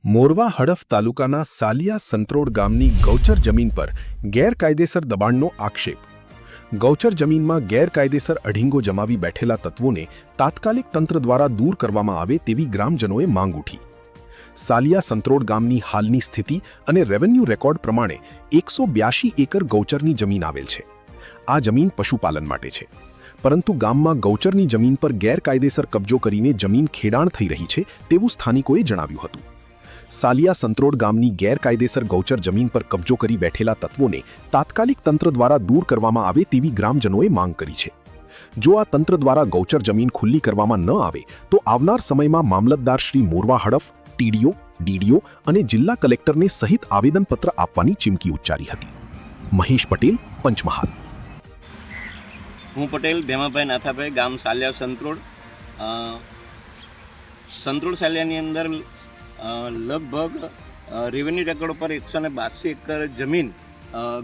મોરવા હડફ તાલુકાના સાલિયા સંત્રોડ ગામની ગૌચર જમીન પર ગેરકાયદેસર દબાણનો આક્ષેપ. ગૌચર જમીનમાં ગેરકાયદેસર અઢીંગો જમાવી બેઠેલા તત્વોને તાત્કાલિક તંત્ર દ્વારા દૂર કરવામાં આવે તેવી ગ્રામજનોએ માંગ ઉઠી. સાલિયા સંત્રોડ ગામની હાલની સ્થિતિ અને રેવન્યુ રેકોર્ડ પ્રમાણે 182 એકર ગૌચરની જમીન આવેલ છે. આ જમીન પશુપાલન માટે છે, પરંતુ ગામમાં ગૌચરની જમીન પર ગેરકાયદેસર કબજો કરીને જમીન ખેડાણ થઈ રહી છે તેવું સ્થાનિકોએ જણાવ્યું હતું. સાલિયા સંત્રોડ ગામની ગેરકાયદેસર ગૌચર જમીન પર કબજો કરી બેઠેલા તત્વોને તાત્કાલિક તંત્ર દ્વારા દૂર કરવામાં આવે તેવી ગ્રામજનોએ માંગ કરી છે. જો આ તંત્ર દ્વારા ગૌચર જમીન ખુલ્લી કરવામાં ન આવે તો આવનાર સમયમાં મામલતદાર શ્રી મોરવા હડફ, ટીડીઓ, ડીડીઓ અને જિલ્લા કલેક્ટરને સહિત આવેદનપત્ર આપવાની ચીમકી ઉચ્ચારી હતી. મહેશ પટેલ, પંચમહાલ. હું પટેલ ભેમાભાઈ નાથાભાઈ, ગામ સાલિયા સંત્રોડ. સંત્રોડ સાલિયાની અંદર લગભગ રેવન્યુ રેકોર્ડ પર 182 એકર જમીન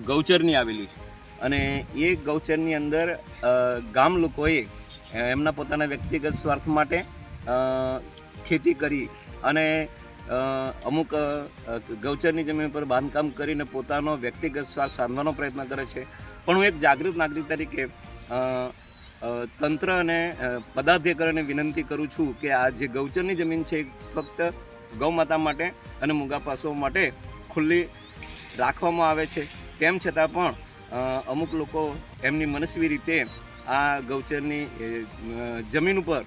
ગૌચરની આવેલી છે અને એ ગૌચરની અંદર ગામ લોકોએ એમના પોતાના વ્યક્તિગત સ્વાર્થ માટે ખેતી કરી અને અમુક ગૌચરની જમીન પર બાંધકામ કરીને પોતાનો વ્યક્તિગત સ્વાર્થ સાધવાનો પ્રયત્ન કરે છે. પણ હું એક જાગૃત નાગરિક તરીકે તંત્ર અને પદાધિકારીઓને વિનંતી કરું છું કે આ જે ગૌચરની જમીન છે ફક્ત ગૌમાતા માટે અને મૂંગા પશુઓ માટે ખુલ્લી રાખવામાં આવે છે. તેમ છતાં પણ અમુક લોકો એમની મનસ્વી રીતે આ ગૌચરની જમીન ઉપર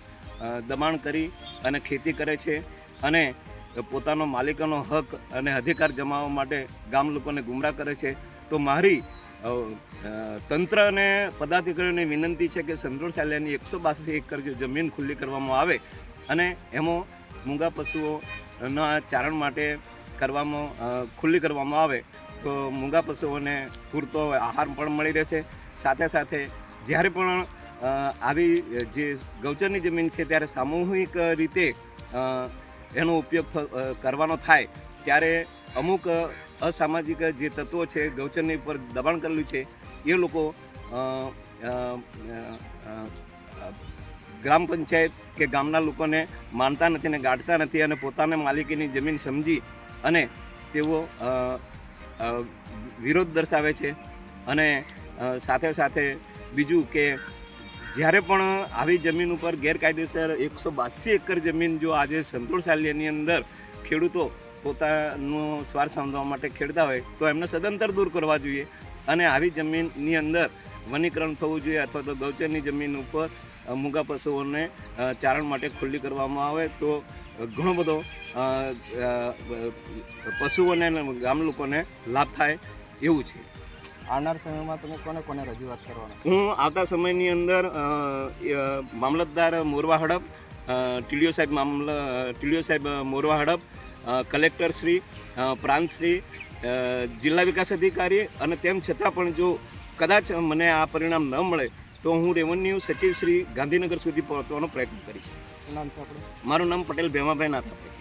દબાણ કરી અને ખેતી કરે છે અને પોતાનો માલિકોનો હક અને અધિકાર જમાવવા માટે ગામ લોકોને ગુમરાહ કરે છે. તો મારી તંત્ર અને પદાધિકારીઓને વિનંતી છે કે સંત્રોડ સાલિયાની 182 એકર જમીન ખુલ્લી કરવામાં આવે અને એમાં મૂંગા પશુઓના ચારણ માટે ખુલ્લી કરવામાં આવે તો મૂંગા પશુઓને પૂરતો આહાર પણ મળી રહેશે. સાથે સાથે જ્યારે પણ આવી જે ગૌચરની જમીન છે ત્યારે સામૂહિક રીતે એનો ઉપયોગ કરવાનો થાય ત્યારે અમુક અસામાજિક જે તત્વો છે ગૌચરની ઉપર દબાણ કરેલું છે એ લોકો ગ્રામ પંચાયત કે ગામના લોકોને માનતા નથી અને ગાંઠતા નથી અને પોતાના માલિકીની જમીન સમજી અને તેઓ વિરોધ દર્શાવે છે. અને સાથે સાથે બીજું કે જ્યારે પણ આવી જમીન ઉપર ગેરકાયદેસર 182 એકર જમીન જો આજે સંત્રોડ સાલિયાની અંદર ખેડૂતો પોતાનો સ્વાર્થ સમજવા માટે ખેડતા હોય તો એમને સદંતર દૂર કરવા જોઈએ અને આવી જમીનની અંદર વનીકરણ થવું જોઈએ અથવા તો ગૌચરની જમીન ઉપર મૂંગા પશુઓને ચારણ માટે ખુલ્લી કરવામાં આવે તો ઘણો બધો પશુઓને ગામ લોકોને લાભ થાય એવું છે. આવનાર સમયમાં તમે કોને કોને રજૂઆત કરવાના? હું આવતા સમયની અંદર મામલતદાર મોરવા હડપ, ટીડીઓ સાહેબ મોરવા હડપ, કલેક્ટર શ્રી, પ્રાંત શ્રી, જિલ્લા વિકાસ અધિકારી અને તેમ છતાં પણ જો કદાચ મને આ પરિણામ ન મળે તો હું રેવન્યુ સચિવ શ્રી ગાંધીનગર સુધી પહોંચવાનો પ્રયત્ન કરીશ. શું નામ છે આપણું? મારું નામ પટેલ ભેમાભાઈ નાથાભાઈ.